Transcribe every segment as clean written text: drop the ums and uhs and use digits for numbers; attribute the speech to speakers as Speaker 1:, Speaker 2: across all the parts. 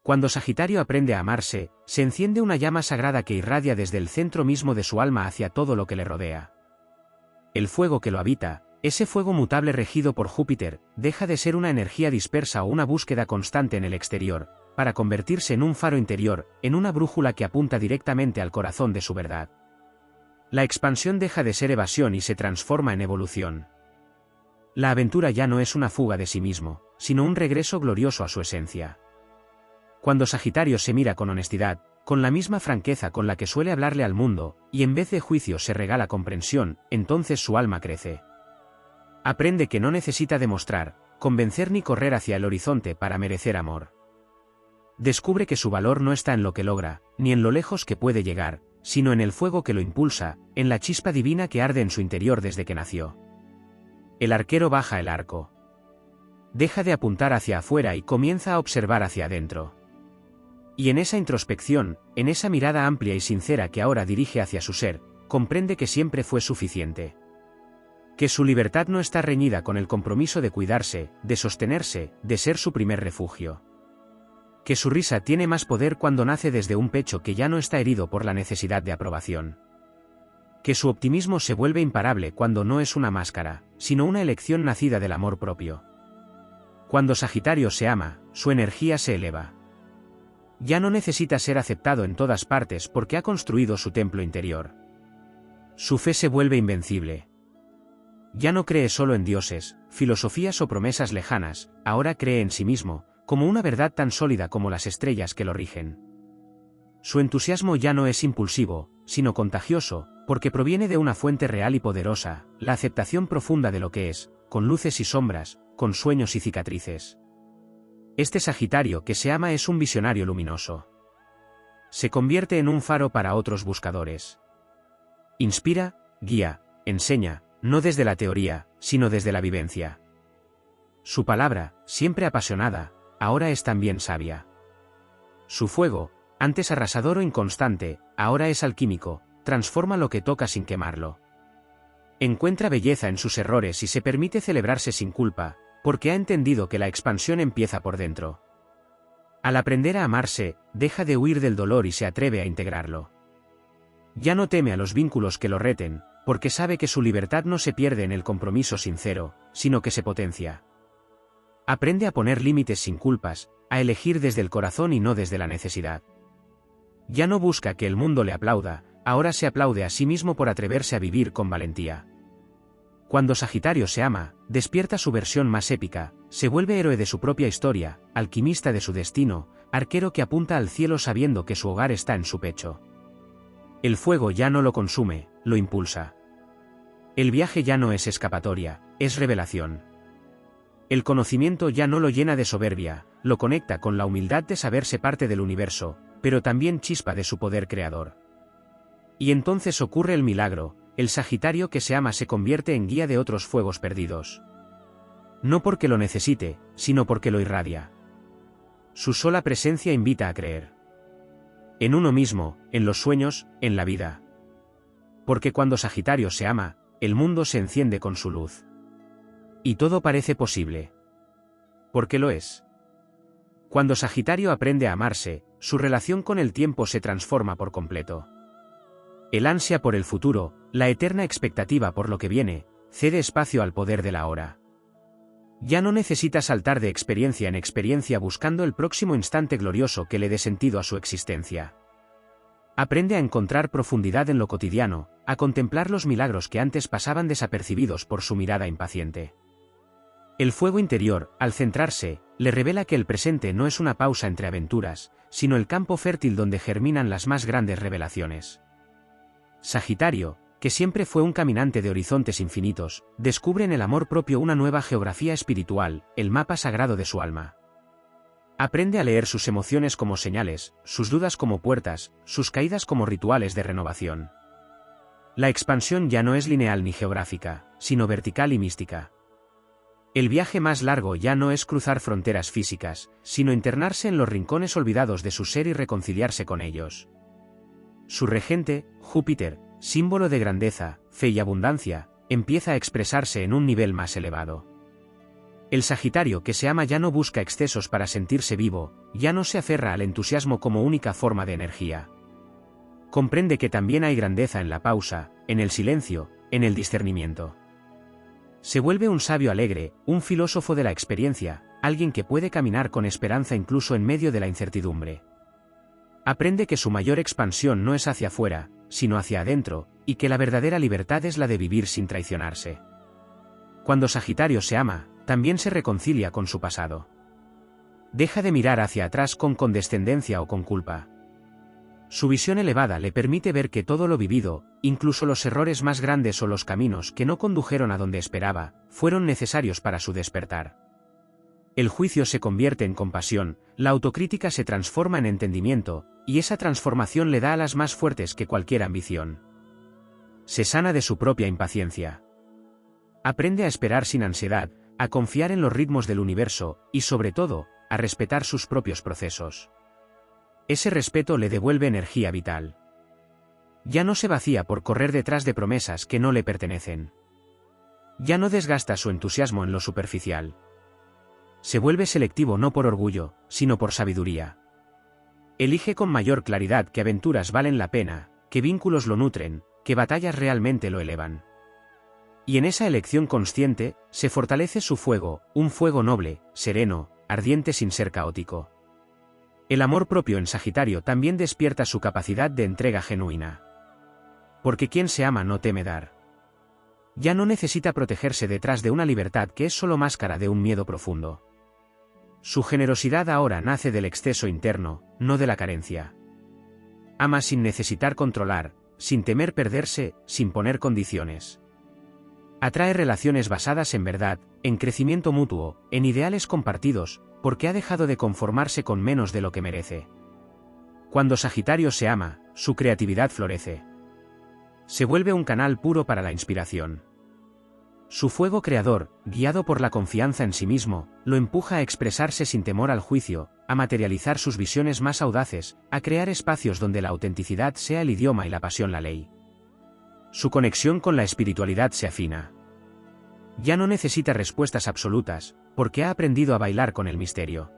Speaker 1: Cuando Sagitario aprende a amarse, se enciende una llama sagrada que irradia desde el centro mismo de su alma hacia todo lo que le rodea. El fuego que lo habita, ese fuego mutable regido por Júpiter, deja de ser una energía dispersa o una búsqueda constante en el exterior, para convertirse en un faro interior, en una brújula que apunta directamente al corazón de su verdad. La expansión deja de ser evasión y se transforma en evolución. La aventura ya no es una fuga de sí mismo, sino un regreso glorioso a su esencia. Cuando Sagitario se mira con honestidad, con la misma franqueza con la que suele hablarle al mundo, y en vez de juicio se regala comprensión, entonces su alma crece. Aprende que no necesita demostrar, convencer ni correr hacia el horizonte para merecer amor. Descubre que su valor no está en lo que logra, ni en lo lejos que puede llegar, sino en el fuego que lo impulsa, en la chispa divina que arde en su interior desde que nació. El arquero baja el arco. Deja de apuntar hacia afuera y comienza a observar hacia adentro. Y en esa introspección, en esa mirada amplia y sincera que ahora dirige hacia su ser, comprende que siempre fue suficiente. Que su libertad no está reñida con el compromiso de cuidarse, de sostenerse, de ser su primer refugio. Que su risa tiene más poder cuando nace desde un pecho que ya no está herido por la necesidad de aprobación. Que su optimismo se vuelve imparable cuando no es una máscara, sino una elección nacida del amor propio. Cuando Sagitario se ama, su energía se eleva. Ya no necesita ser aceptado en todas partes porque ha construido su templo interior. Su fe se vuelve invencible. Ya no cree solo en dioses, filosofías o promesas lejanas, ahora cree en sí mismo, como una verdad tan sólida como las estrellas que lo rigen. Su entusiasmo ya no es impulsivo, sino contagioso, porque proviene de una fuente real y poderosa, la aceptación profunda de lo que es, con luces y sombras, con sueños y cicatrices. Este Sagitario que se ama es un visionario luminoso. Se convierte en un faro para otros buscadores. Inspira, guía, enseña, no desde la teoría, sino desde la vivencia. Su palabra, siempre apasionada, ahora es también sabia. Su fuego, antes arrasador o inconstante, ahora es alquímico, transforma lo que toca sin quemarlo. Encuentra belleza en sus errores y se permite celebrarse sin culpa, porque ha entendido que la expansión empieza por dentro. Al aprender a amarse, deja de huir del dolor y se atreve a integrarlo. Ya no teme a los vínculos que lo reten, porque sabe que su libertad no se pierde en el compromiso sincero, sino que se potencia. Aprende a poner límites sin culpas, a elegir desde el corazón y no desde la necesidad. Ya no busca que el mundo le aplauda, ahora se aplaude a sí mismo por atreverse a vivir con valentía. Cuando Sagitario se ama, despierta su versión más épica, se vuelve héroe de su propia historia, alquimista de su destino, arquero que apunta al cielo sabiendo que su hogar está en su pecho. El fuego ya no lo consume, lo impulsa. El viaje ya no es escapatoria, es revelación. El conocimiento ya no lo llena de soberbia, lo conecta con la humildad de saberse parte del universo, pero también chispa de su poder creador. Y entonces ocurre el milagro, el Sagitario que se ama se convierte en guía de otros fuegos perdidos. No porque lo necesite, sino porque lo irradia. Su sola presencia invita a creer. En uno mismo, en los sueños, en la vida. Porque cuando Sagitario se ama, el mundo se enciende con su luz. Y todo parece posible. Porque lo es. Cuando Sagitario aprende a amarse, su relación con el tiempo se transforma por completo. El ansia por el futuro, la eterna expectativa por lo que viene, cede espacio al poder de la hora. Ya no necesita saltar de experiencia en experiencia buscando el próximo instante glorioso que le dé sentido a su existencia. Aprende a encontrar profundidad en lo cotidiano, a contemplar los milagros que antes pasaban desapercibidos por su mirada impaciente. El fuego interior, al centrarse, le revela que el presente no es una pausa entre aventuras, sino el campo fértil donde germinan las más grandes revelaciones. Sagitario, que siempre fue un caminante de horizontes infinitos, descubre en el amor propio una nueva geografía espiritual, el mapa sagrado de su alma. Aprende a leer sus emociones como señales, sus dudas como puertas, sus caídas como rituales de renovación. La expansión ya no es lineal ni geográfica, sino vertical y mística. El viaje más largo ya no es cruzar fronteras físicas, sino internarse en los rincones olvidados de su ser y reconciliarse con ellos. Su regente, Júpiter, símbolo de grandeza, fe y abundancia, empieza a expresarse en un nivel más elevado. El Sagitario que se ama ya no busca excesos para sentirse vivo, ya no se aferra al entusiasmo como única forma de energía. Comprende que también hay grandeza en la pausa, en el silencio, en el discernimiento. Se vuelve un sabio alegre, un filósofo de la experiencia, alguien que puede caminar con esperanza incluso en medio de la incertidumbre. Aprende que su mayor expansión no es hacia afuera, sino hacia adentro, y que la verdadera libertad es la de vivir sin traicionarse. Cuando Sagitario se ama, también se reconcilia con su pasado. Deja de mirar hacia atrás con condescendencia o con culpa. Su visión elevada le permite ver que todo lo vivido, incluso los errores más grandes o los caminos que no condujeron a donde esperaba, fueron necesarios para su despertar. El juicio se convierte en compasión, la autocrítica se transforma en entendimiento, y esa transformación le da alas más fuertes que cualquier ambición. Se sana de su propia impaciencia. Aprende a esperar sin ansiedad, a confiar en los ritmos del universo, y sobre todo, a respetar sus propios procesos. Ese respeto le devuelve energía vital. Ya no se vacía por correr detrás de promesas que no le pertenecen. Ya no desgasta su entusiasmo en lo superficial. Se vuelve selectivo no por orgullo, sino por sabiduría. Elige con mayor claridad qué aventuras valen la pena, qué vínculos lo nutren, qué batallas realmente lo elevan. Y en esa elección consciente, se fortalece su fuego, un fuego noble, sereno, ardiente sin ser caótico. El amor propio en Sagitario también despierta su capacidad de entrega genuina. Porque quien se ama no teme dar. Ya no necesita protegerse detrás de una libertad que es solo máscara de un miedo profundo. Su generosidad ahora nace del exceso interno, no de la carencia. Ama sin necesitar controlar, sin temer perderse, sin poner condiciones. Atrae relaciones basadas en verdad, en crecimiento mutuo, en ideales compartidos, porque ha dejado de conformarse con menos de lo que merece. Cuando Sagitario se ama, su creatividad florece. Se vuelve un canal puro para la inspiración. Su fuego creador, guiado por la confianza en sí mismo, lo empuja a expresarse sin temor al juicio, a materializar sus visiones más audaces, a crear espacios donde la autenticidad sea el idioma y la pasión la ley. Su conexión con la espiritualidad se afina. Ya no necesita respuestas absolutas, porque ha aprendido a bailar con el misterio.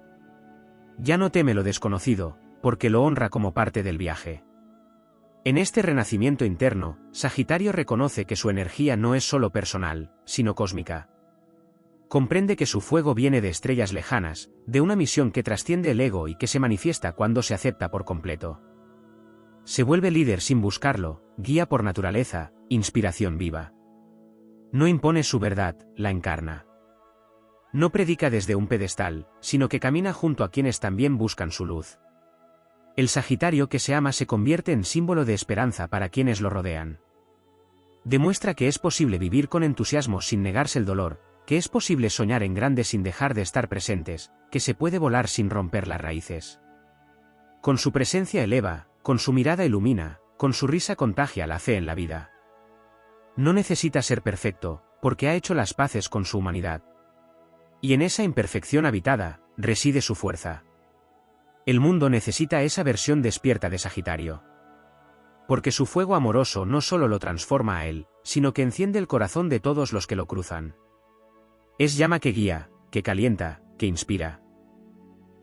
Speaker 1: Ya no teme lo desconocido, porque lo honra como parte del viaje. En este renacimiento interno, Sagitario reconoce que su energía no es solo personal, sino cósmica. Comprende que su fuego viene de estrellas lejanas, de una misión que trasciende el ego y que se manifiesta cuando se acepta por completo. Se vuelve líder sin buscarlo, guía por naturaleza, inspiración viva. No impone su verdad, la encarna. No predica desde un pedestal, sino que camina junto a quienes también buscan su luz. El Sagitario que se ama se convierte en símbolo de esperanza para quienes lo rodean. Demuestra que es posible vivir con entusiasmo sin negarse el dolor, que es posible soñar en grande sin dejar de estar presentes, que se puede volar sin romper las raíces. Con su presencia eleva, con su mirada ilumina, con su risa contagia la fe en la vida. No necesita ser perfecto, porque ha hecho las paces con su humanidad. Y en esa imperfección habitada, reside su fuerza. El mundo necesita esa versión despierta de Sagitario. Porque su fuego amoroso no solo lo transforma a él, sino que enciende el corazón de todos los que lo cruzan. Es llama que guía, que calienta, que inspira.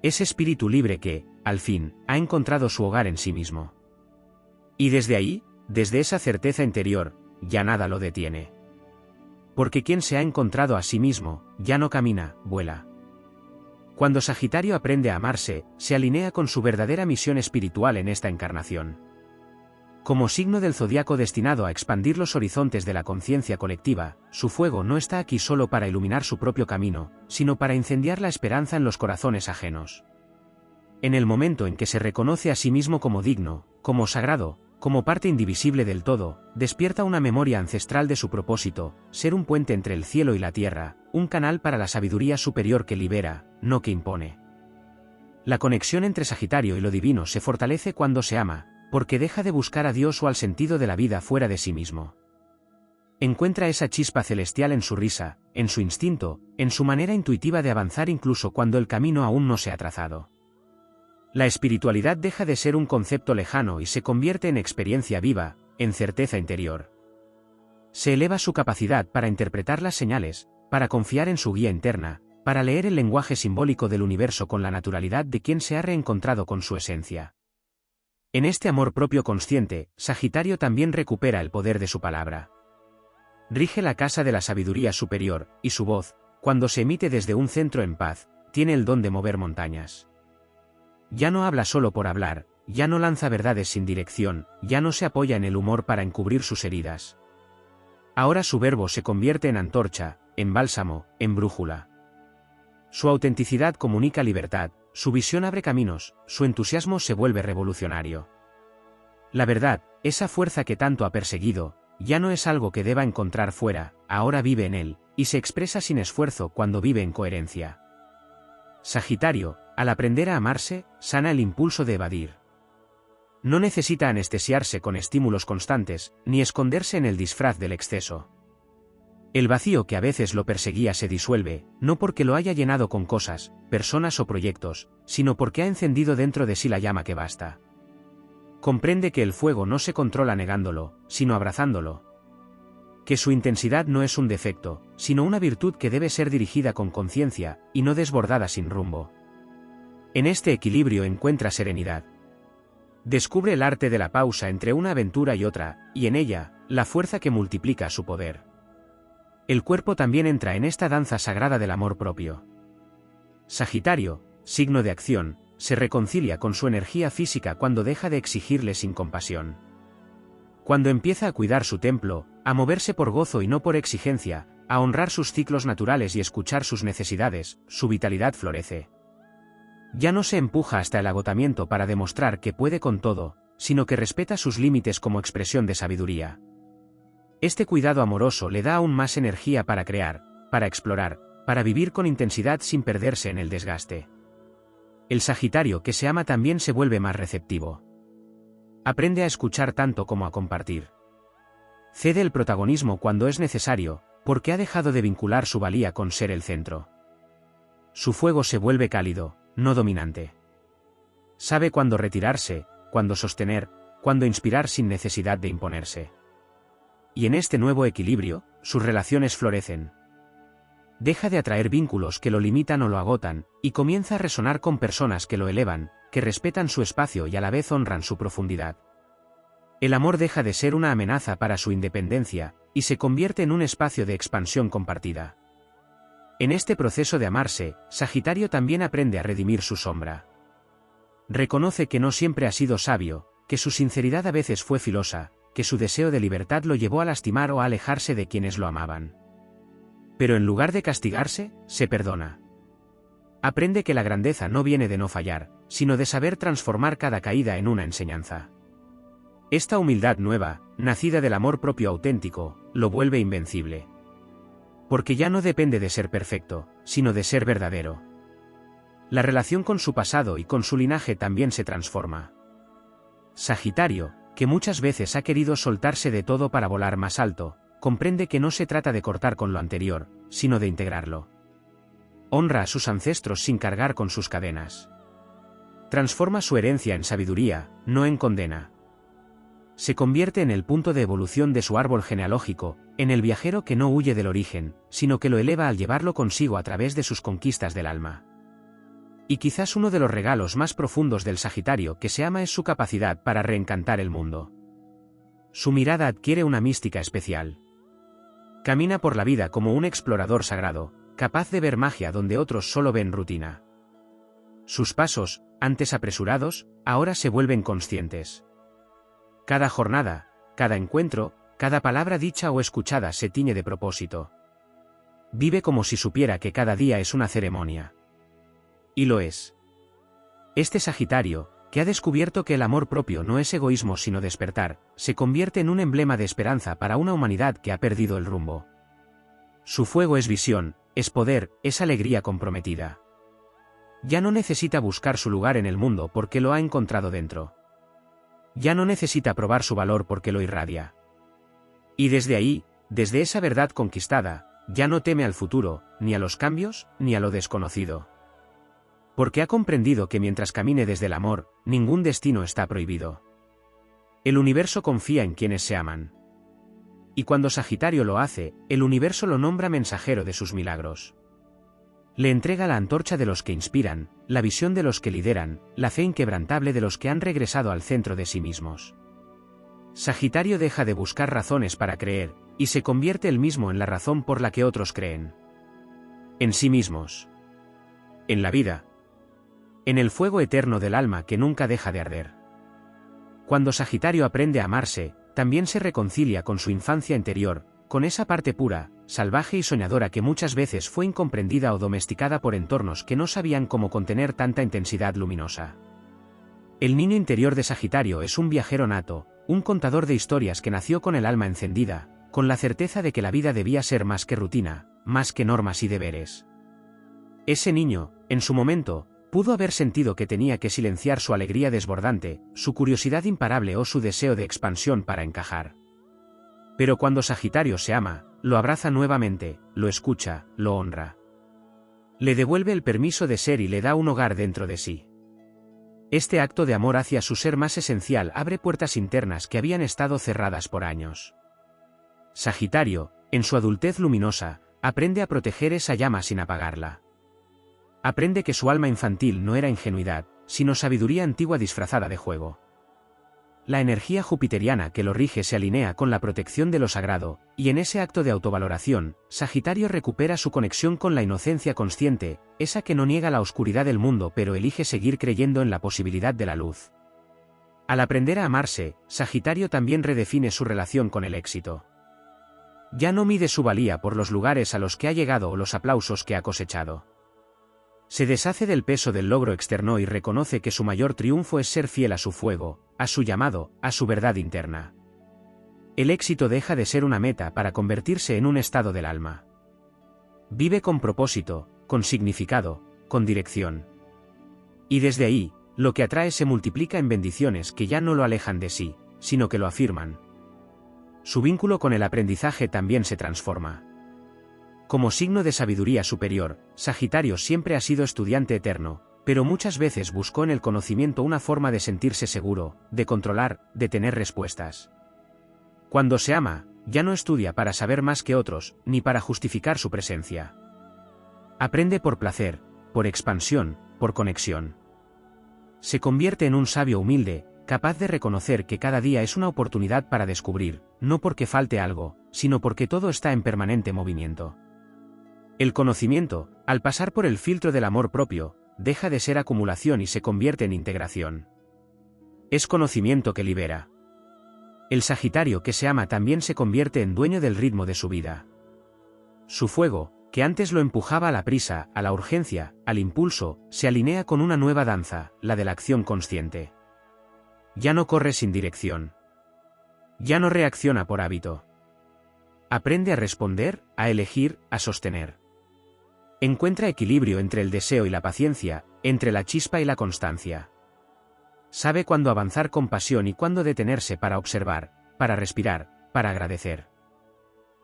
Speaker 1: Es espíritu libre que, al fin, ha encontrado su hogar en sí mismo. Y desde ahí, desde esa certeza interior, ya nada lo detiene. Porque quien se ha encontrado a sí mismo, ya no camina, vuela. Cuando Sagitario aprende a amarse, se alinea con su verdadera misión espiritual en esta encarnación. Como signo del zodiaco destinado a expandir los horizontes de la conciencia colectiva, su fuego no está aquí solo para iluminar su propio camino, sino para incendiar la esperanza en los corazones ajenos. En el momento en que se reconoce a sí mismo como digno, como sagrado, como parte indivisible del todo, despierta una memoria ancestral de su propósito, ser un puente entre el cielo y la tierra, un canal para la sabiduría superior que libera, no que impone. La conexión entre Sagitario y lo divino se fortalece cuando se ama, porque deja de buscar a Dios o al sentido de la vida fuera de sí mismo. Encuentra esa chispa celestial en su risa, en su instinto, en su manera intuitiva de avanzar incluso cuando el camino aún no se ha trazado. La espiritualidad deja de ser un concepto lejano y se convierte en experiencia viva, en certeza interior. Se eleva su capacidad para interpretar las señales, para confiar en su guía interna, para leer el lenguaje simbólico del universo con la naturalidad de quien se ha reencontrado con su esencia. En este amor propio consciente, Sagitario también recupera el poder de su palabra. Rige la casa de la sabiduría superior, y su voz, cuando se emite desde un centro en paz, tiene el don de mover montañas. Ya no habla solo por hablar, ya no lanza verdades sin dirección, ya no se apoya en el humor para encubrir sus heridas. Ahora su verbo se convierte en antorcha, en bálsamo, en brújula. Su autenticidad comunica libertad, su visión abre caminos, su entusiasmo se vuelve revolucionario. La verdad, esa fuerza que tanto ha perseguido, ya no es algo que deba encontrar fuera, ahora vive en él, y se expresa sin esfuerzo cuando vive en coherencia. Sagitario, al aprender a amarse, sana el impulso de evadir. No necesita anestesiarse con estímulos constantes, ni esconderse en el disfraz del exceso. El vacío que a veces lo perseguía se disuelve, no porque lo haya llenado con cosas, personas o proyectos, sino porque ha encendido dentro de sí la llama que basta. Comprende que el fuego no se controla negándolo, sino abrazándolo. Que su intensidad no es un defecto, sino una virtud que debe ser dirigida con conciencia, y no desbordada sin rumbo. En este equilibrio encuentra serenidad. Descubre el arte de la pausa entre una aventura y otra, y en ella, la fuerza que multiplica su poder. El cuerpo también entra en esta danza sagrada del amor propio. Sagitario, signo de acción, se reconcilia con su energía física cuando deja de exigirle sin compasión. Cuando empieza a cuidar su templo, a moverse por gozo y no por exigencia, a honrar sus ciclos naturales y escuchar sus necesidades, su vitalidad florece. Ya no se empuja hasta el agotamiento para demostrar que puede con todo, sino que respeta sus límites como expresión de sabiduría. Este cuidado amoroso le da aún más energía para crear, para explorar, para vivir con intensidad sin perderse en el desgaste. El Sagitario que se ama también se vuelve más receptivo. Aprende a escuchar tanto como a compartir. Cede el protagonismo cuando es necesario, porque ha dejado de vincular su valía con ser el centro. Su fuego se vuelve cálido, no dominante. Sabe cuándo retirarse, cuándo sostener, cuándo inspirar sin necesidad de imponerse. Y en este nuevo equilibrio, sus relaciones florecen. Deja de atraer vínculos que lo limitan o lo agotan, y comienza a resonar con personas que lo elevan, que respetan su espacio y a la vez honran su profundidad. El amor deja de ser una amenaza para su independencia, y se convierte en un espacio de expansión compartida. En este proceso de amarse, Sagitario también aprende a redimir su sombra. Reconoce que no siempre ha sido sabio, que su sinceridad a veces fue filosa, que su deseo de libertad lo llevó a lastimar o a alejarse de quienes lo amaban. Pero en lugar de castigarse, se perdona. Aprende que la grandeza no viene de no fallar, sino de saber transformar cada caída en una enseñanza. Esta humildad nueva, nacida del amor propio auténtico, lo vuelve invencible. Porque ya no depende de ser perfecto, sino de ser verdadero. La relación con su pasado y con su linaje también se transforma. Sagitario, que muchas veces ha querido soltarse de todo para volar más alto, comprende que no se trata de cortar con lo anterior, sino de integrarlo. Honra a sus ancestros sin cargar con sus cadenas. Transforma su herencia en sabiduría, no en condena. Se convierte en el punto de evolución de su árbol genealógico, en el viajero que no huye del origen, sino que lo eleva al llevarlo consigo a través de sus conquistas del alma. Y quizás uno de los regalos más profundos del Sagitario que se ama es su capacidad para reencantar el mundo. Su mirada adquiere una mística especial. Camina por la vida como un explorador sagrado, capaz de ver magia donde otros solo ven rutina. Sus pasos, antes apresurados, ahora se vuelven conscientes. Cada jornada, cada encuentro, cada palabra dicha o escuchada se tiñe de propósito. Vive como si supiera que cada día es una ceremonia. Y lo es. Este Sagitario, que ha descubierto que el amor propio no es egoísmo sino despertar, se convierte en un emblema de esperanza para una humanidad que ha perdido el rumbo. Su fuego es visión, es poder, es alegría comprometida. Ya no necesita buscar su lugar en el mundo porque lo ha encontrado dentro. Ya no necesita probar su valor porque lo irradia. Y desde ahí, desde esa verdad conquistada, ya no teme al futuro, ni a los cambios, ni a lo desconocido. Porque ha comprendido que mientras camine desde el amor, ningún destino está prohibido. El universo confía en quienes se aman. Y cuando Sagitario lo hace, el universo lo nombra mensajero de sus milagros. Le entrega la antorcha de los que inspiran, la visión de los que lideran, la fe inquebrantable de los que han regresado al centro de sí mismos. Sagitario deja de buscar razones para creer, y se convierte él mismo en la razón por la que otros creen. En sí mismos. En la vida. En el fuego eterno del alma que nunca deja de arder. Cuando Sagitario aprende a amarse, también se reconcilia con su infancia interior, con esa parte pura, salvaje y soñadora que muchas veces fue incomprendida o domesticada por entornos que no sabían cómo contener tanta intensidad luminosa. El niño interior de Sagitario es un viajero nato, un contador de historias que nació con el alma encendida, con la certeza de que la vida debía ser más que rutina, más que normas y deberes. Ese niño, en su momento, pudo haber sentido que tenía que silenciar su alegría desbordante, su curiosidad imparable o su deseo de expansión para encajar. Pero cuando Sagitario se ama, lo abraza nuevamente, lo escucha, lo honra. Le devuelve el permiso de ser y le da un hogar dentro de sí. Este acto de amor hacia su ser más esencial abre puertas internas que habían estado cerradas por años. Sagitario, en su adultez luminosa, aprende a proteger esa llama sin apagarla. Aprende que su alma infantil no era ingenuidad, sino sabiduría antigua disfrazada de juego. La energía jupiteriana que lo rige se alinea con la protección de lo sagrado, y en ese acto de autovaloración, Sagitario recupera su conexión con la inocencia consciente, esa que no niega la oscuridad del mundo pero elige seguir creyendo en la posibilidad de la luz. Al aprender a amarse, Sagitario también redefine su relación con el éxito. Ya no mide su valía por los lugares a los que ha llegado o los aplausos que ha cosechado. Se deshace del peso del logro externo y reconoce que su mayor triunfo es ser fiel a su fuego, a su llamado, a su verdad interna. El éxito deja de ser una meta para convertirse en un estado del alma. Vive con propósito, con significado, con dirección. Y desde ahí, lo que atrae se multiplica en bendiciones que ya no lo alejan de sí, sino que lo afirman. Su vínculo con el aprendizaje también se transforma. Como signo de sabiduría superior, Sagitario siempre ha sido estudiante eterno, pero muchas veces buscó en el conocimiento una forma de sentirse seguro, de controlar, de tener respuestas. Cuando se ama, ya no estudia para saber más que otros, ni para justificar su presencia. Aprende por placer, por expansión, por conexión. Se convierte en un sabio humilde, capaz de reconocer que cada día es una oportunidad para descubrir, no porque falte algo, sino porque todo está en permanente movimiento. El conocimiento, al pasar por el filtro del amor propio, deja de ser acumulación y se convierte en integración. Es conocimiento que libera. El Sagitario que se ama también se convierte en dueño del ritmo de su vida. Su fuego, que antes lo empujaba a la prisa, a la urgencia, al impulso, se alinea con una nueva danza, la de la acción consciente. Ya no corre sin dirección. Ya no reacciona por hábito. Aprende a responder, a elegir, a sostener. Encuentra equilibrio entre el deseo y la paciencia, entre la chispa y la constancia. Sabe cuándo avanzar con pasión y cuándo detenerse para observar, para respirar, para agradecer.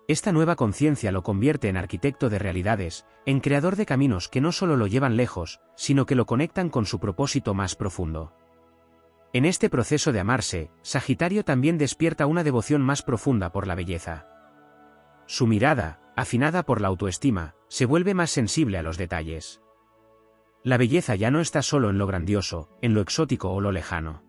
Speaker 1: Esta nueva conciencia lo convierte en arquitecto de realidades, en creador de caminos que no solo lo llevan lejos, sino que lo conectan con su propósito más profundo. En este proceso de amarse, Sagitario también despierta una devoción más profunda por la belleza. Su mirada, afinada por la autoestima, se vuelve más sensible a los detalles. La belleza ya no está solo en lo grandioso, en lo exótico o lo lejano.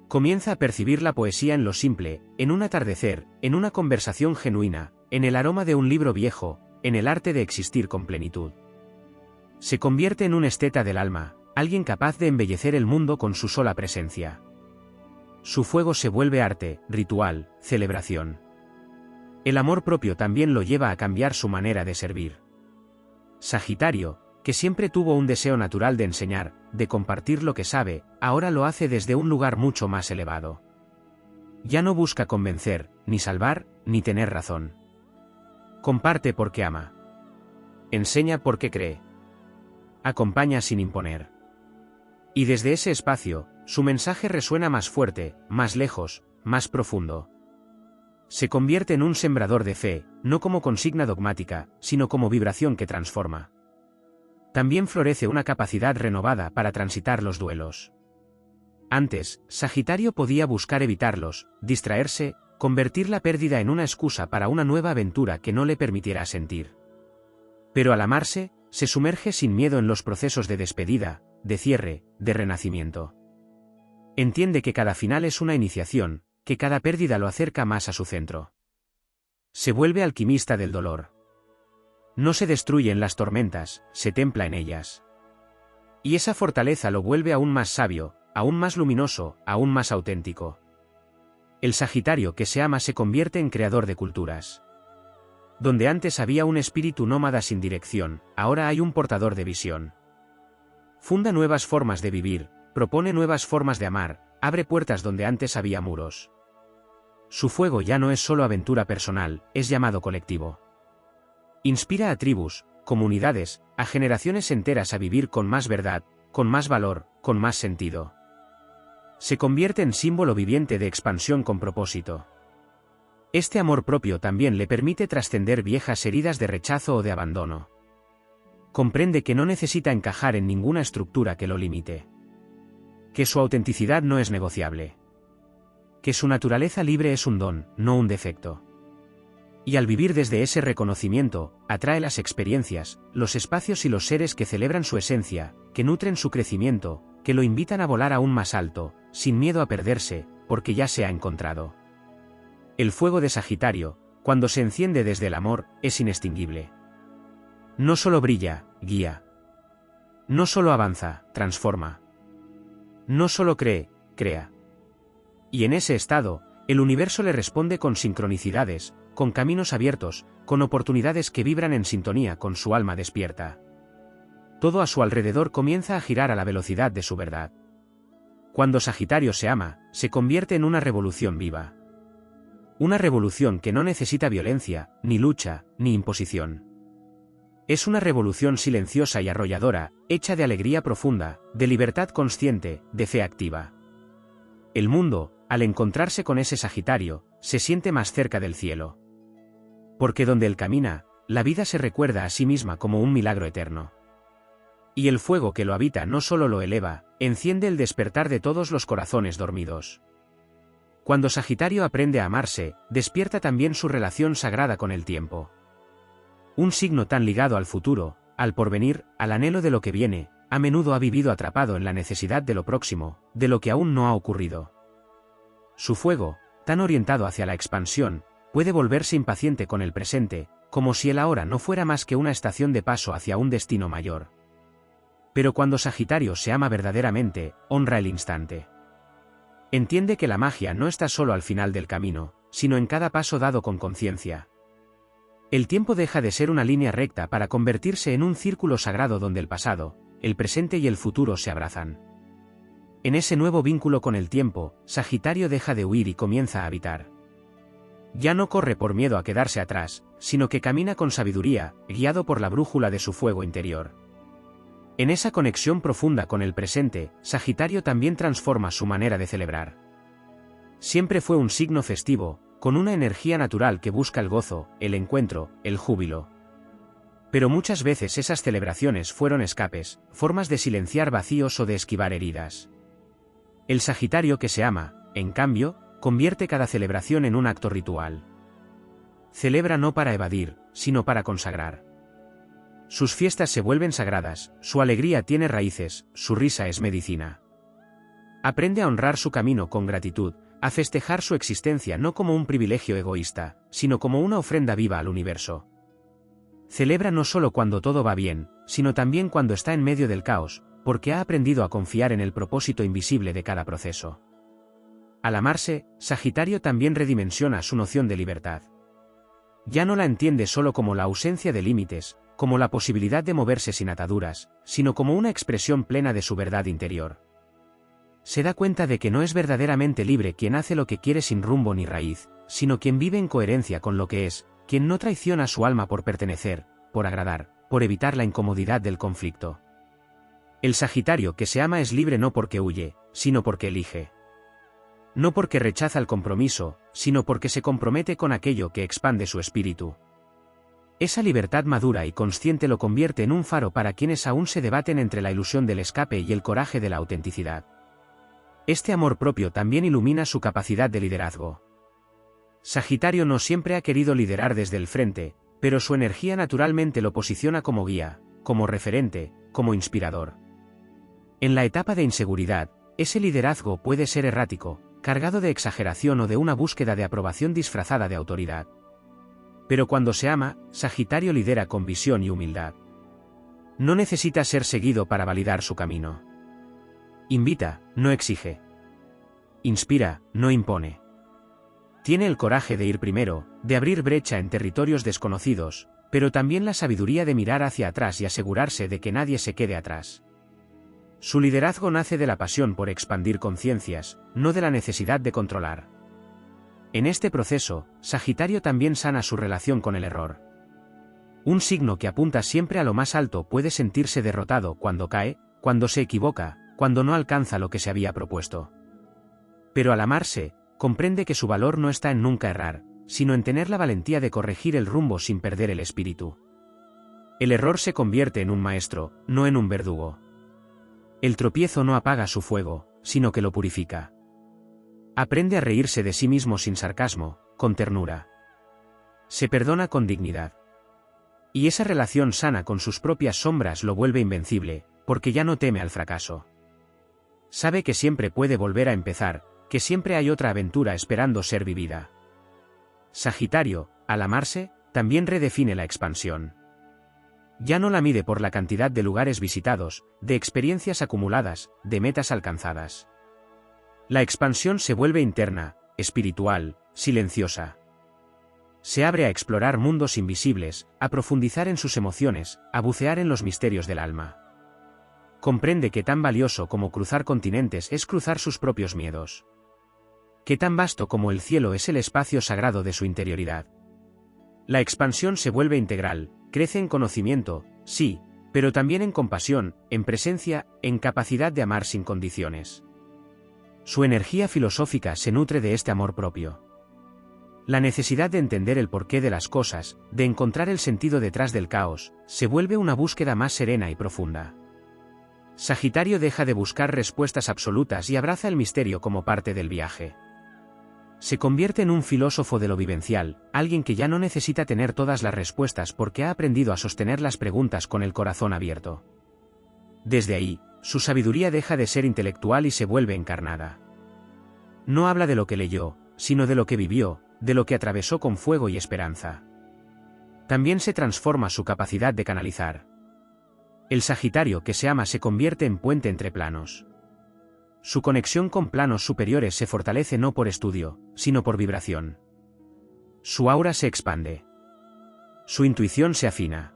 Speaker 1: Comienza a percibir la poesía en lo simple, en un atardecer, en una conversación genuina, en el aroma de un libro viejo, en el arte de existir con plenitud. Se convierte en un esteta del alma, alguien capaz de embellecer el mundo con su sola presencia. Su fuego se vuelve arte, ritual, celebración. El amor propio también lo lleva a cambiar su manera de servir. Sagitario, que siempre tuvo un deseo natural de enseñar, de compartir lo que sabe, ahora lo hace desde un lugar mucho más elevado. Ya no busca convencer, ni salvar, ni tener razón. Comparte porque ama. Enseña porque cree. Acompaña sin imponer. Y desde ese espacio, su mensaje resuena más fuerte, más lejos, más profundo. Se convierte en un sembrador de fe, no como consigna dogmática, sino como vibración que transforma. También florece una capacidad renovada para transitar los duelos. Antes, Sagitario podía buscar evitarlos, distraerse, convertir la pérdida en una excusa para una nueva aventura que no le permitiera sentir. Pero al amarse, se sumerge sin miedo en los procesos de despedida, de cierre, de renacimiento. Entiende que cada final es una iniciación, que cada pérdida lo acerca más a su centro. Se vuelve alquimista del dolor. No se destruye en las tormentas, se templa en ellas. Y esa fortaleza lo vuelve aún más sabio, aún más luminoso, aún más auténtico. El Sagitario que se ama se convierte en creador de culturas. Donde antes había un espíritu nómada sin dirección, ahora hay un portador de visión. Funda nuevas formas de vivir, propone nuevas formas de amar, abre puertas donde antes había muros. Su fuego ya no es solo aventura personal, es llamado colectivo. Inspira a tribus, comunidades, a generaciones enteras a vivir con más verdad, con más valor, con más sentido. Se convierte en símbolo viviente de expansión con propósito. Este amor propio también le permite trascender viejas heridas de rechazo o de abandono. Comprende que no necesita encajar en ninguna estructura que lo limite. Que su autenticidad no es negociable. Que su naturaleza libre es un don, no un defecto. Y al vivir desde ese reconocimiento, atrae las experiencias, los espacios y los seres que celebran su esencia, que nutren su crecimiento, que lo invitan a volar aún más alto, sin miedo a perderse, porque ya se ha encontrado. El fuego de Sagitario, cuando se enciende desde el amor, es inextinguible. No solo brilla, guía. No solo avanza, transforma. No solo cree, crea. Y en ese estado, el universo le responde con sincronicidades, con caminos abiertos, con oportunidades que vibran en sintonía con su alma despierta. Todo a su alrededor comienza a girar a la velocidad de su verdad. Cuando Sagitario se ama, se convierte en una revolución viva. Una revolución que no necesita violencia, ni lucha, ni imposición. Es una revolución silenciosa y arrolladora, hecha de alegría profunda, de libertad consciente, de fe activa. El mundo, al encontrarse con ese Sagitario, se siente más cerca del cielo. Porque donde él camina, la vida se recuerda a sí misma como un milagro eterno. Y el fuego que lo habita no solo lo eleva, enciende el despertar de todos los corazones dormidos. Cuando Sagitario aprende a amarse, despierta también su relación sagrada con el tiempo. Un signo tan ligado al futuro, al porvenir, al anhelo de lo que viene, a menudo ha vivido atrapado en la necesidad de lo próximo, de lo que aún no ha ocurrido. Su fuego, tan orientado hacia la expansión, puede volverse impaciente con el presente, como si el ahora no fuera más que una estación de paso hacia un destino mayor. Pero cuando Sagitario se ama verdaderamente, honra el instante. Entiende que la magia no está solo al final del camino, sino en cada paso dado con conciencia. El tiempo deja de ser una línea recta para convertirse en un círculo sagrado donde el pasado, el presente y el futuro se abrazan. En ese nuevo vínculo con el tiempo, Sagitario deja de huir y comienza a habitar. Ya no corre por miedo a quedarse atrás, sino que camina con sabiduría, guiado por la brújula de su fuego interior. En esa conexión profunda con el presente, Sagitario también transforma su manera de celebrar. Siempre fue un signo festivo, con una energía natural que busca el gozo, el encuentro, el júbilo. Pero muchas veces esas celebraciones fueron escapes, formas de silenciar vacíos o de esquivar heridas. El Sagitario que se ama, en cambio, convierte cada celebración en un acto ritual. Celebra no para evadir, sino para consagrar. Sus fiestas se vuelven sagradas, su alegría tiene raíces, su risa es medicina. Aprende a honrar su camino con gratitud, a festejar su existencia no como un privilegio egoísta, sino como una ofrenda viva al universo. Celebra no solo cuando todo va bien, sino también cuando está en medio del caos, porque ha aprendido a confiar en el propósito invisible de cada proceso. Al amarse, Sagitario también redimensiona su noción de libertad. Ya no la entiende solo como la ausencia de límites, como la posibilidad de moverse sin ataduras, sino como una expresión plena de su verdad interior. Se da cuenta de que no es verdaderamente libre quien hace lo que quiere sin rumbo ni raíz, sino quien vive en coherencia con lo que es, quien no traiciona su alma por pertenecer, por agradar, por evitar la incomodidad del conflicto. El Sagitario que se ama es libre no porque huye, sino porque elige. No porque rechaza el compromiso, sino porque se compromete con aquello que expande su espíritu. Esa libertad madura y consciente lo convierte en un faro para quienes aún se debaten entre la ilusión del escape y el coraje de la autenticidad. Este amor propio también ilumina su capacidad de liderazgo. Sagitario no siempre ha querido liderar desde el frente, pero su energía naturalmente lo posiciona como guía, como referente, como inspirador. En la etapa de inseguridad, ese liderazgo puede ser errático, cargado de exageración o de una búsqueda de aprobación disfrazada de autoridad. Pero cuando se ama, Sagitario lidera con visión y humildad. No necesita ser seguido para validar su camino. Invita, no exige. Inspira, no impone. Tiene el coraje de ir primero, de abrir brecha en territorios desconocidos, pero también la sabiduría de mirar hacia atrás y asegurarse de que nadie se quede atrás. Su liderazgo nace de la pasión por expandir conciencias, no de la necesidad de controlar. En este proceso, Sagitario también sana su relación con el error. Un signo que apunta siempre a lo más alto puede sentirse derrotado cuando cae, cuando se equivoca, cuando no alcanza lo que se había propuesto. Pero al amarse, comprende que su valor no está en nunca errar, sino en tener la valentía de corregir el rumbo sin perder el espíritu. El error se convierte en un maestro, no en un verdugo. El tropiezo no apaga su fuego, sino que lo purifica. Aprende a reírse de sí mismo sin sarcasmo, con ternura. Se perdona con dignidad. Y esa relación sana con sus propias sombras lo vuelve invencible, porque ya no teme al fracaso. Sabe que siempre puede volver a empezar, que siempre hay otra aventura esperando ser vivida. Sagitario, al amarse, también redefine la expansión. Ya no la mide por la cantidad de lugares visitados, de experiencias acumuladas, de metas alcanzadas. La expansión se vuelve interna, espiritual, silenciosa. Se abre a explorar mundos invisibles, a profundizar en sus emociones, a bucear en los misterios del alma. Comprende que tan valioso como cruzar continentes es cruzar sus propios miedos. Que tan vasto como el cielo es el espacio sagrado de su interioridad. La expansión se vuelve integral, crece en conocimiento, sí, pero también en compasión, en presencia, en capacidad de amar sin condiciones. Su energía filosófica se nutre de este amor propio. La necesidad de entender el porqué de las cosas, de encontrar el sentido detrás del caos, se vuelve una búsqueda más serena y profunda. Sagitario deja de buscar respuestas absolutas y abraza el misterio como parte del viaje. Se convierte en un filósofo de lo vivencial, alguien que ya no necesita tener todas las respuestas porque ha aprendido a sostener las preguntas con el corazón abierto. Desde ahí, su sabiduría deja de ser intelectual y se vuelve encarnada. No habla de lo que leyó, sino de lo que vivió, de lo que atravesó con fuego y esperanza. También se transforma su capacidad de canalizar. El Sagitario que se ama se convierte en puente entre planos. Su conexión con planos superiores se fortalece no por estudio, sino por vibración. Su aura se expande. Su intuición se afina.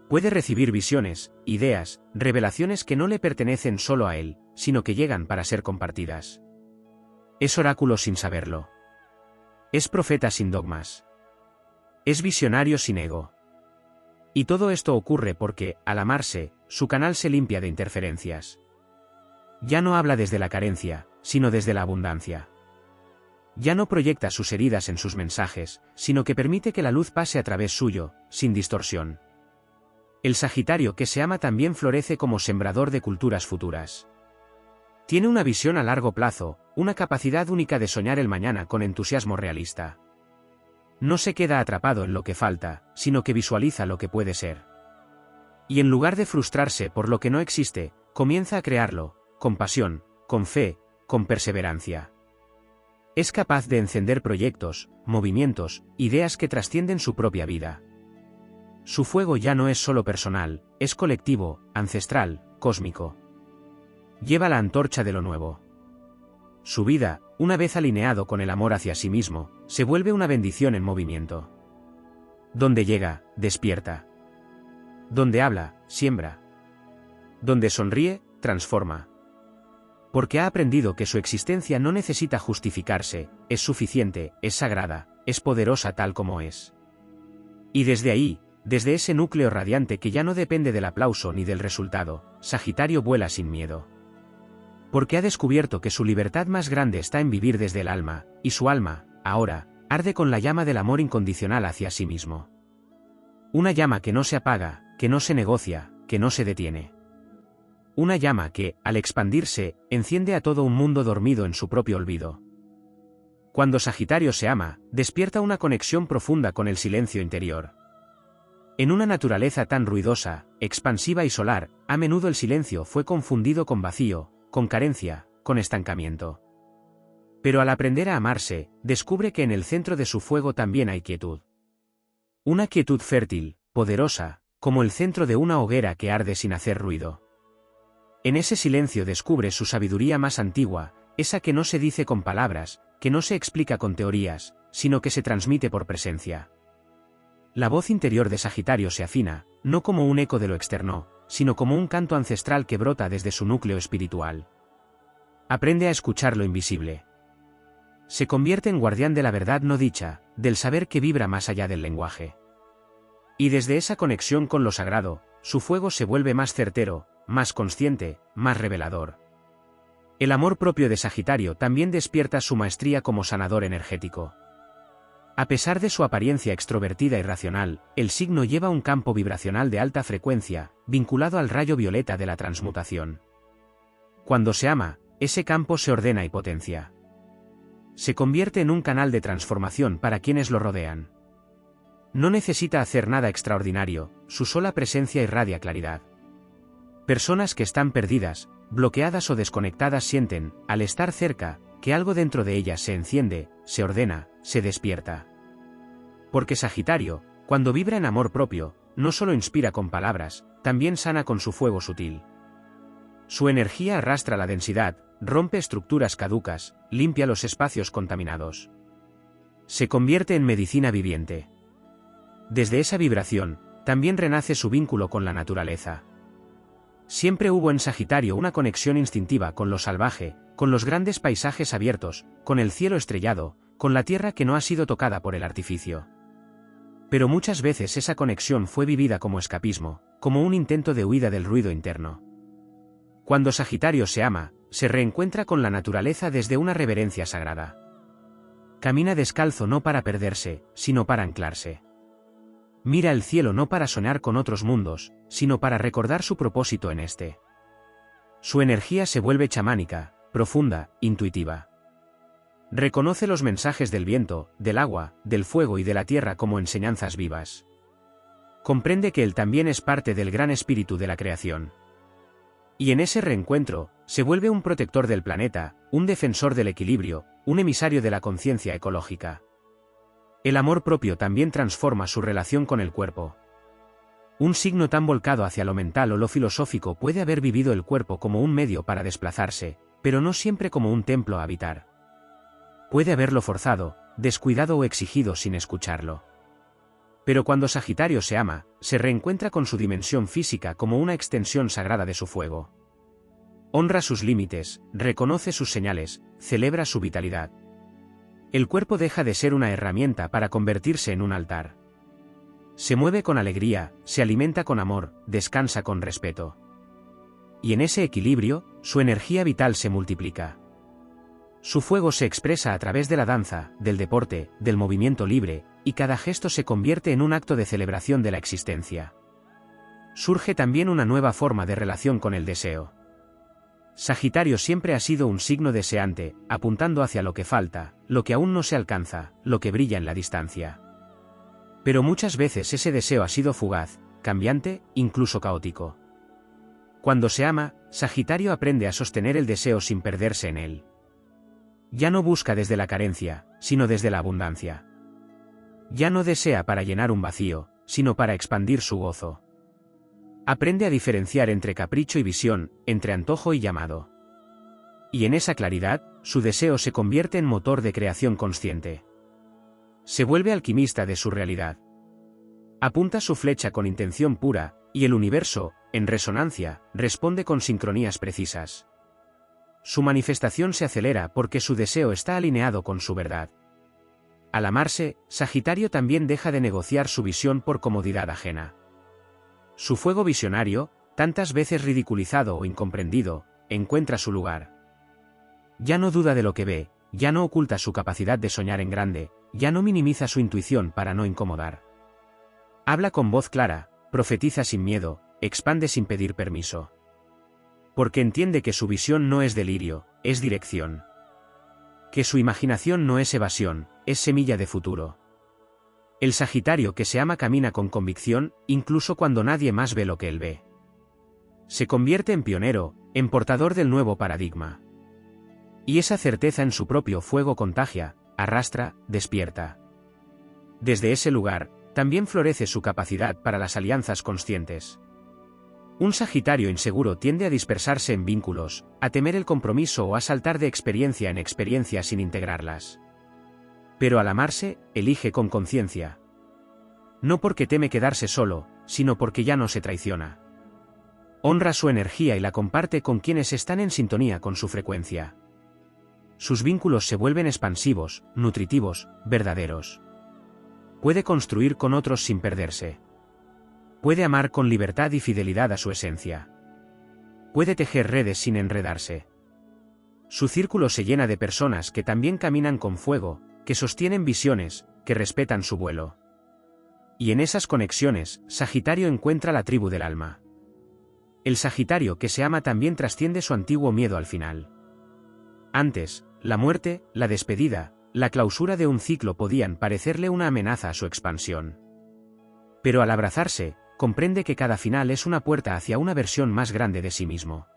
Speaker 1: Puede recibir visiones, ideas, revelaciones que no le pertenecen solo a él, sino que llegan para ser compartidas. Es oráculo sin saberlo. Es profeta sin dogmas. Es visionario sin ego. Y todo esto ocurre porque, al amarse, su canal se limpia de interferencias. Ya no habla desde la carencia, sino desde la abundancia. Ya no proyecta sus heridas en sus mensajes, sino que permite que la luz pase a través suyo, sin distorsión. El Sagitario que se ama también florece como sembrador de culturas futuras. Tiene una visión a largo plazo, una capacidad única de soñar el mañana con entusiasmo realista. No se queda atrapado en lo que falta, sino que visualiza lo que puede ser. Y en lugar de frustrarse por lo que no existe, comienza a crearlo, con pasión, con fe, con perseverancia. Es capaz de encender proyectos, movimientos, ideas que trascienden su propia vida. Su fuego ya no es solo personal, es colectivo, ancestral, cósmico. Lleva la antorcha de lo nuevo. Su vida, una vez alineado con el amor hacia sí mismo, se vuelve una bendición en movimiento. Donde llega, despierta. Donde habla, siembra. Donde sonríe, transforma. Porque ha aprendido que su existencia no necesita justificarse, es suficiente, es sagrada, es poderosa tal como es. Y desde ahí, desde ese núcleo radiante que ya no depende del aplauso ni del resultado, Sagitario vuela sin miedo. Porque ha descubierto que su libertad más grande está en vivir desde el alma, y su alma, ahora, arde con la llama del amor incondicional hacia sí mismo. Una llama que no se apaga, que no se negocia, que no se detiene. Una llama que, al expandirse, enciende a todo un mundo dormido en su propio olvido. Cuando Sagitario se ama, despierta una conexión profunda con el silencio interior. En una naturaleza tan ruidosa, expansiva y solar, a menudo el silencio fue confundido con vacío, con carencia, con estancamiento. Pero al aprender a amarse, descubre que en el centro de su fuego también hay quietud. Una quietud fértil, poderosa, como el centro de una hoguera que arde sin hacer ruido. En ese silencio descubre su sabiduría más antigua, esa que no se dice con palabras, que no se explica con teorías, sino que se transmite por presencia. La voz interior de Sagitario se afina, no como un eco de lo externo, sino como un canto ancestral que brota desde su núcleo espiritual. Aprende a escuchar lo invisible. Se convierte en guardián de la verdad no dicha, del saber que vibra más allá del lenguaje. Y desde esa conexión con lo sagrado, su fuego se vuelve más certero, más consciente, más revelador. El amor propio de Sagitario también despierta su maestría como sanador energético. A pesar de su apariencia extrovertida y racional, el signo lleva un campo vibracional de alta frecuencia, vinculado al rayo violeta de la transmutación. Cuando se ama, ese campo se ordena y potencia. Se convierte en un canal de transformación para quienes lo rodean. No necesita hacer nada extraordinario, su sola presencia irradia claridad. Personas que están perdidas, bloqueadas o desconectadas sienten, al estar cerca, que algo dentro de ellas se enciende, se ordena, se despierta. Porque Sagitario, cuando vibra en amor propio, no solo inspira con palabras, también sana con su fuego sutil. Su energía arrastra la densidad, rompe estructuras caducas, limpia los espacios contaminados. Se convierte en medicina viviente. Desde esa vibración, también renace su vínculo con la naturaleza. Siempre hubo en Sagitario una conexión instintiva con lo salvaje, con los grandes paisajes abiertos, con el cielo estrellado, con la tierra que no ha sido tocada por el artificio. Pero muchas veces esa conexión fue vivida como escapismo, como un intento de huida del ruido interno. Cuando Sagitario se ama, se reencuentra con la naturaleza desde una reverencia sagrada. Camina descalzo no para perderse, sino para anclarse. Mira el cielo no para soñar con otros mundos, sino para recordar su propósito en este. Su energía se vuelve chamánica, profunda, intuitiva. Reconoce los mensajes del viento, del agua, del fuego y de la tierra como enseñanzas vivas. Comprende que él también es parte del gran espíritu de la creación. Y en ese reencuentro, se vuelve un protector del planeta, un defensor del equilibrio, un emisario de la conciencia ecológica. El amor propio también transforma su relación con el cuerpo. Un signo tan volcado hacia lo mental o lo filosófico puede haber vivido el cuerpo como un medio para desplazarse, pero no siempre como un templo a habitar. Puede haberlo forzado, descuidado o exigido sin escucharlo. Pero cuando Sagitario se ama, se reencuentra con su dimensión física como una extensión sagrada de su fuego. Honra sus límites, reconoce sus señales, celebra su vitalidad. El cuerpo deja de ser una herramienta para convertirse en un altar. Se mueve con alegría, se alimenta con amor, descansa con respeto. Y en ese equilibrio, su energía vital se multiplica. Su fuego se expresa a través de la danza, del deporte, del movimiento libre, y cada gesto se convierte en un acto de celebración de la existencia. Surge también una nueva forma de relación con el deseo. Sagitario siempre ha sido un signo deseante, apuntando hacia lo que falta, lo que aún no se alcanza, lo que brilla en la distancia. Pero muchas veces ese deseo ha sido fugaz, cambiante, incluso caótico. Cuando se ama, Sagitario aprende a sostener el deseo sin perderse en él. Ya no busca desde la carencia, sino desde la abundancia. Ya no desea para llenar un vacío, sino para expandir su gozo. Aprende a diferenciar entre capricho y visión, entre antojo y llamado. Y en esa claridad, su deseo se convierte en motor de creación consciente. Se vuelve alquimista de su realidad. Apunta su flecha con intención pura, y el universo, en resonancia, responde con sincronías precisas. Su manifestación se acelera porque su deseo está alineado con su verdad. Al amarse, Sagitario también deja de negociar su visión por comodidad ajena. Su fuego visionario, tantas veces ridiculizado o incomprendido, encuentra su lugar. Ya no duda de lo que ve, ya no oculta su capacidad de soñar en grande, ya no minimiza su intuición para no incomodar. Habla con voz clara, profetiza sin miedo, expande sin pedir permiso. Porque entiende que su visión no es delirio, es dirección. Que su imaginación no es evasión, es semilla de futuro. El Sagitario que se ama camina con convicción, incluso cuando nadie más ve lo que él ve. Se convierte en pionero, en portador del nuevo paradigma. Y esa certeza en su propio fuego contagia, arrastra, despierta. Desde ese lugar, también florece su capacidad para las alianzas conscientes. Un Sagitario inseguro tiende a dispersarse en vínculos, a temer el compromiso o a saltar de experiencia en experiencia sin integrarlas. Pero al amarse, elige con conciencia. No porque teme quedarse solo, sino porque ya no se traiciona. Honra su energía y la comparte con quienes están en sintonía con su frecuencia. Sus vínculos se vuelven expansivos, nutritivos, verdaderos. Puede construir con otros sin perderse. Puede amar con libertad y fidelidad a su esencia. Puede tejer redes sin enredarse. Su círculo se llena de personas que también caminan con fuego, que sostienen visiones, que respetan su vuelo. Y en esas conexiones, Sagitario encuentra la tribu del alma. El Sagitario que se ama también trasciende su antiguo miedo al final. Antes, la muerte, la despedida, la clausura de un ciclo podían parecerle una amenaza a su expansión. Pero al abrazarse, comprende que cada final es una puerta hacia una versión más grande de sí mismo.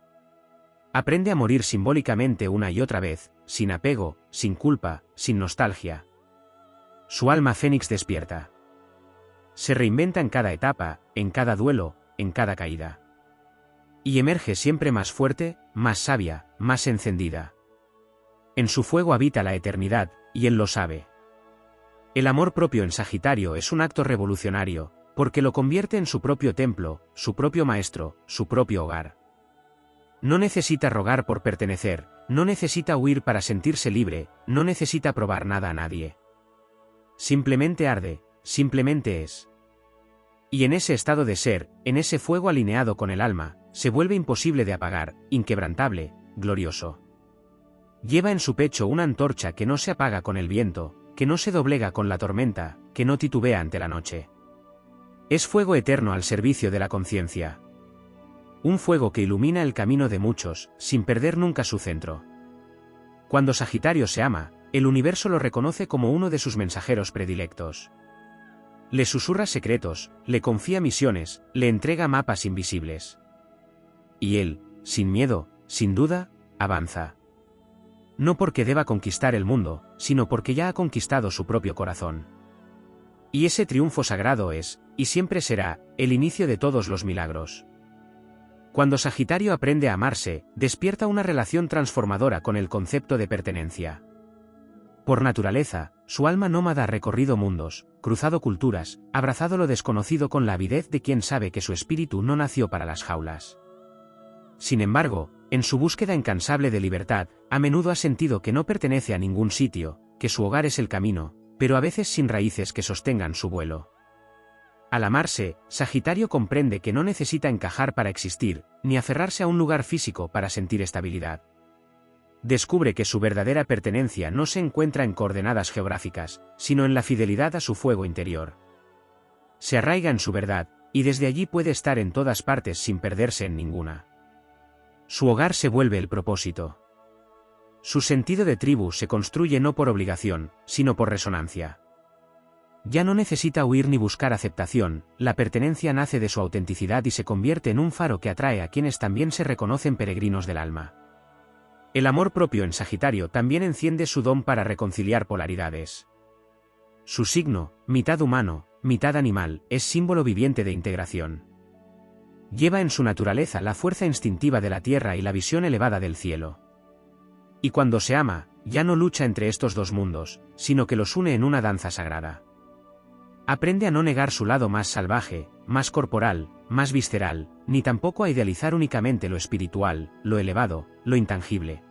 Speaker 1: Aprende a morir simbólicamente una y otra vez, sin apego, sin culpa, sin nostalgia. Su alma fénix despierta. Se reinventa en cada etapa, en cada duelo, en cada caída. Y emerge siempre más fuerte, más sabia, más encendida. En su fuego habita la eternidad, y él lo sabe. El amor propio en Sagitario es un acto revolucionario, porque lo convierte en su propio templo, su propio maestro, su propio hogar. No necesita rogar por pertenecer, no necesita huir para sentirse libre, no necesita probar nada a nadie. Simplemente arde, simplemente es. Y en ese estado de ser, en ese fuego alineado con el alma, se vuelve imposible de apagar, inquebrantable, glorioso. Lleva en su pecho una antorcha que no se apaga con el viento, que no se doblega con la tormenta, que no titubea ante la noche. Es fuego eterno al servicio de la conciencia. Un fuego que ilumina el camino de muchos, sin perder nunca su centro. Cuando Sagitario se ama, el universo lo reconoce como uno de sus mensajeros predilectos. Le susurra secretos, le confía misiones, le entrega mapas invisibles. Y él, sin miedo, sin duda, avanza. No porque deba conquistar el mundo, sino porque ya ha conquistado su propio corazón. Y ese triunfo sagrado es, y siempre será, el inicio de todos los milagros. Cuando Sagitario aprende a amarse, despierta una relación transformadora con el concepto de pertenencia. Por naturaleza, su alma nómada ha recorrido mundos, cruzado culturas, abrazado lo desconocido con la avidez de quien sabe que su espíritu no nació para las jaulas. Sin embargo, en su búsqueda incansable de libertad, a menudo ha sentido que no pertenece a ningún sitio, que su hogar es el camino, pero a veces sin raíces que sostengan su vuelo. Al amarse, Sagitario comprende que no necesita encajar para existir, ni aferrarse a un lugar físico para sentir estabilidad. Descubre que su verdadera pertenencia no se encuentra en coordenadas geográficas, sino en la fidelidad a su fuego interior. Se arraiga en su verdad, y desde allí puede estar en todas partes sin perderse en ninguna. Su hogar se vuelve el propósito. Su sentido de tribu se construye no por obligación, sino por resonancia. Ya no necesita huir ni buscar aceptación, la pertenencia nace de su autenticidad y se convierte en un faro que atrae a quienes también se reconocen peregrinos del alma. El amor propio en Sagitario también enciende su don para reconciliar polaridades. Su signo, mitad humano, mitad animal, es símbolo viviente de integración. Lleva en su naturaleza la fuerza instintiva de la tierra y la visión elevada del cielo. Y cuando se ama, ya no lucha entre estos dos mundos, sino que los une en una danza sagrada. Aprende a no negar su lado más salvaje, más corporal, más visceral, ni tampoco a idealizar únicamente lo espiritual, lo elevado, lo intangible.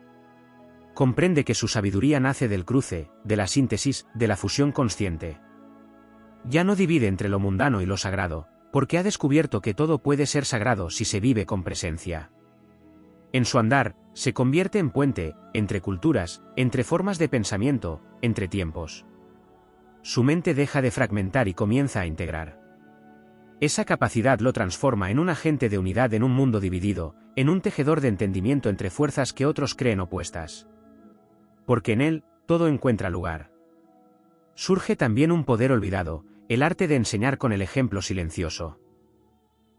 Speaker 1: Comprende que su sabiduría nace del cruce, de la síntesis, de la fusión consciente. Ya no divide entre lo mundano y lo sagrado, porque ha descubierto que todo puede ser sagrado si se vive con presencia. En su andar, se convierte en puente, entre culturas, entre formas de pensamiento, entre tiempos. Su mente deja de fragmentar y comienza a integrar. Esa capacidad lo transforma en un agente de unidad en un mundo dividido, en un tejedor de entendimiento entre fuerzas que otros creen opuestas. Porque en él, todo encuentra lugar. Surge también un poder olvidado, el arte de enseñar con el ejemplo silencioso.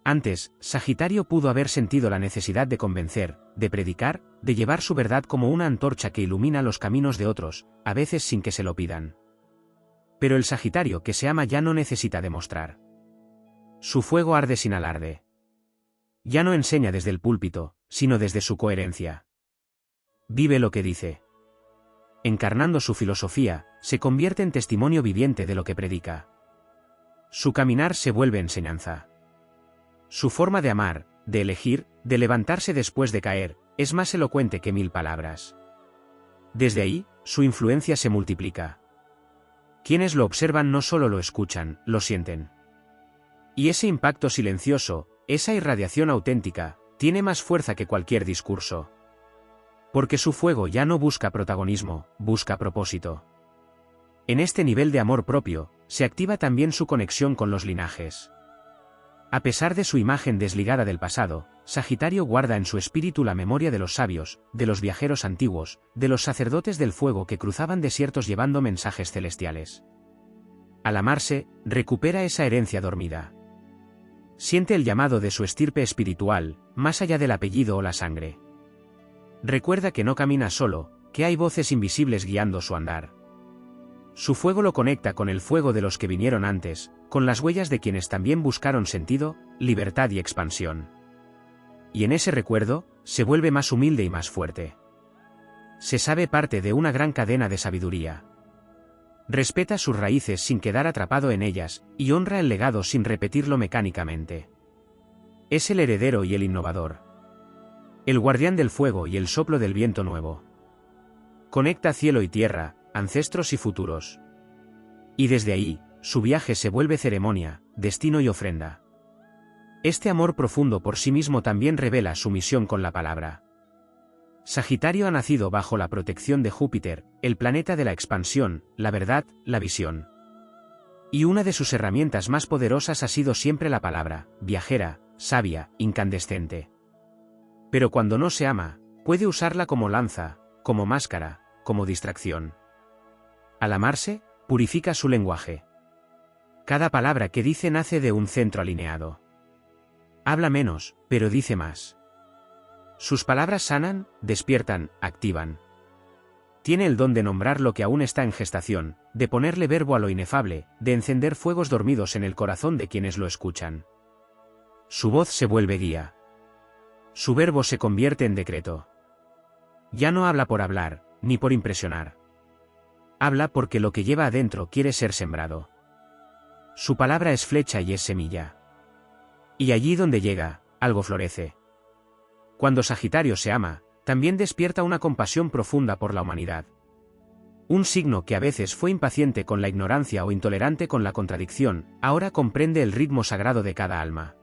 Speaker 1: Antes, Sagitario pudo haber sentido la necesidad de convencer, de predicar, de llevar su verdad como una antorcha que ilumina los caminos de otros, a veces sin que se lo pidan. Pero el Sagitario que se ama ya no necesita demostrar. Su fuego arde sin alarde. Ya no enseña desde el púlpito, sino desde su coherencia. Vive lo que dice. Encarnando su filosofía, se convierte en testimonio viviente de lo que predica. Su caminar se vuelve enseñanza. Su forma de amar, de elegir, de levantarse después de caer, es más elocuente que 1000 palabras. Desde ahí, su influencia se multiplica. Quienes lo observan no solo lo escuchan, lo sienten. Y ese impacto silencioso, esa irradiación auténtica, tiene más fuerza que cualquier discurso. Porque su fuego ya no busca protagonismo, busca propósito. En este nivel de amor propio, se activa también su conexión con los linajes. A pesar de su imagen desligada del pasado, Sagitario guarda en su espíritu la memoria de los sabios, de los viajeros antiguos, de los sacerdotes del fuego que cruzaban desiertos llevando mensajes celestiales. Al amarse, recupera esa herencia dormida. Siente el llamado de su estirpe espiritual, más allá del apellido o la sangre. Recuerda que no camina solo, que hay voces invisibles guiando su andar. Su fuego lo conecta con el fuego de los que vinieron antes, con las huellas de quienes también buscaron sentido, libertad y expansión. Y en ese recuerdo, se vuelve más humilde y más fuerte. Se sabe parte de una gran cadena de sabiduría. Respeta sus raíces sin quedar atrapado en ellas, y honra el legado sin repetirlo mecánicamente. Es el heredero y el innovador. El guardián del fuego y el soplo del viento nuevo. Conecta cielo y tierra, ancestros y futuros. Y desde ahí, su viaje se vuelve ceremonia, destino y ofrenda. Este amor profundo por sí mismo también revela su misión con la palabra. Sagitario ha nacido bajo la protección de Júpiter, el planeta de la expansión, la verdad, la visión. Y una de sus herramientas más poderosas ha sido siempre la palabra, viajera, sabia, incandescente. Pero cuando no se ama, puede usarla como lanza, como máscara, como distracción. Al amarse, purifica su lenguaje. Cada palabra que dice nace de un centro alineado. Habla menos, pero dice más. Sus palabras sanan, despiertan, activan. Tiene el don de nombrar lo que aún está en gestación, de ponerle verbo a lo inefable, de encender fuegos dormidos en el corazón de quienes lo escuchan. Su voz se vuelve guía. Su verbo se convierte en decreto. Ya no habla por hablar, ni por impresionar. Habla porque lo que lleva adentro quiere ser sembrado. Su palabra es flecha y es semilla. Y allí donde llega, algo florece. Cuando Sagitario se ama, también despierta una compasión profunda por la humanidad. Un signo que a veces fue impaciente con la ignorancia o intolerante con la contradicción, ahora comprende el ritmo sagrado de cada alma.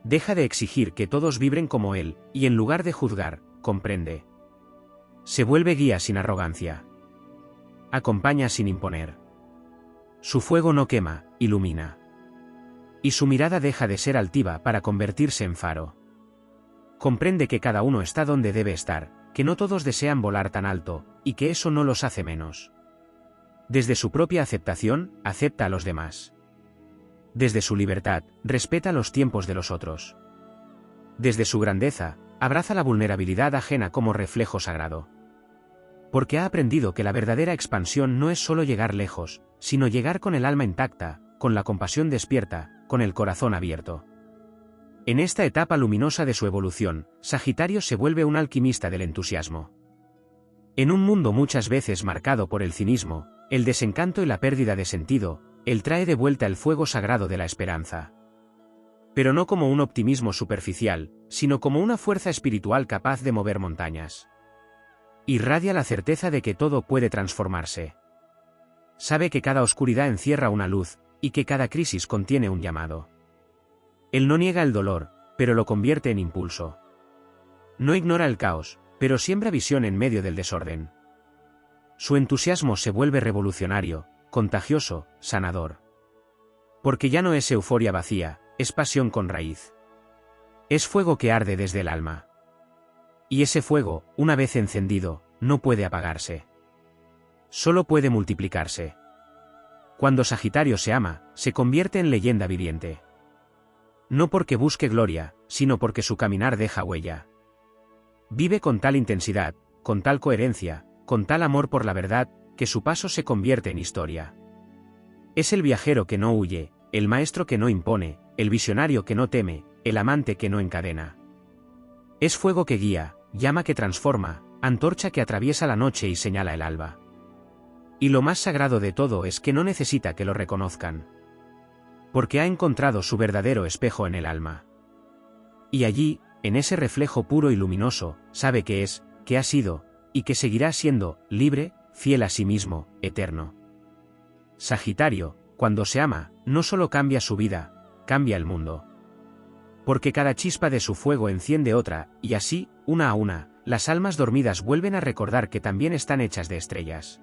Speaker 1: Deja de exigir que todos vibren como él, y en lugar de juzgar, comprende. Se vuelve guía sin arrogancia. Acompaña sin imponer. Su fuego no quema, ilumina. Y su mirada deja de ser altiva para convertirse en faro. Comprende que cada uno está donde debe estar, que no todos desean volar tan alto, y que eso no los hace menos. Desde su propia aceptación, acepta a los demás. Desde su libertad, respeta los tiempos de los otros. Desde su grandeza, abraza la vulnerabilidad ajena como reflejo sagrado. Porque ha aprendido que la verdadera expansión no es solo llegar lejos, sino llegar con el alma intacta, con la compasión despierta, con el corazón abierto. En esta etapa luminosa de su evolución, Sagitario se vuelve un alquimista del entusiasmo. En un mundo muchas veces marcado por el cinismo, el desencanto y la pérdida de sentido, él trae de vuelta el fuego sagrado de la esperanza. Pero no como un optimismo superficial, sino como una fuerza espiritual capaz de mover montañas. Irradia la certeza de que todo puede transformarse. Sabe que cada oscuridad encierra una luz, y que cada crisis contiene un llamado. Él no niega el dolor, pero lo convierte en impulso. No ignora el caos, pero siembra visión en medio del desorden. Su entusiasmo se vuelve revolucionario, contagioso, sanador. Porque ya no es euforia vacía, es pasión con raíz. Es fuego que arde desde el alma. Y ese fuego, una vez encendido, no puede apagarse. Solo puede multiplicarse. Cuando Sagitario se ama, se convierte en leyenda viviente. No porque busque gloria, sino porque su caminar deja huella. Vive con tal intensidad, con tal coherencia, con tal amor por la verdad, que su paso se convierte en historia. Es el viajero que no huye, el maestro que no impone, el visionario que no teme, el amante que no encadena. Es fuego que guía, llama que transforma, antorcha que atraviesa la noche y señala el alba. Y lo más sagrado de todo es que no necesita que lo reconozcan. Porque ha encontrado su verdadero espejo en el alma. Y allí, en ese reflejo puro y luminoso, sabe que es, que ha sido, y que seguirá siendo, libre, fiel a sí mismo, eterno. Sagitario, cuando se ama, no solo cambia su vida, cambia el mundo. Porque cada chispa de su fuego enciende otra, y así, una a una, las almas dormidas vuelven a recordar que también están hechas de estrellas.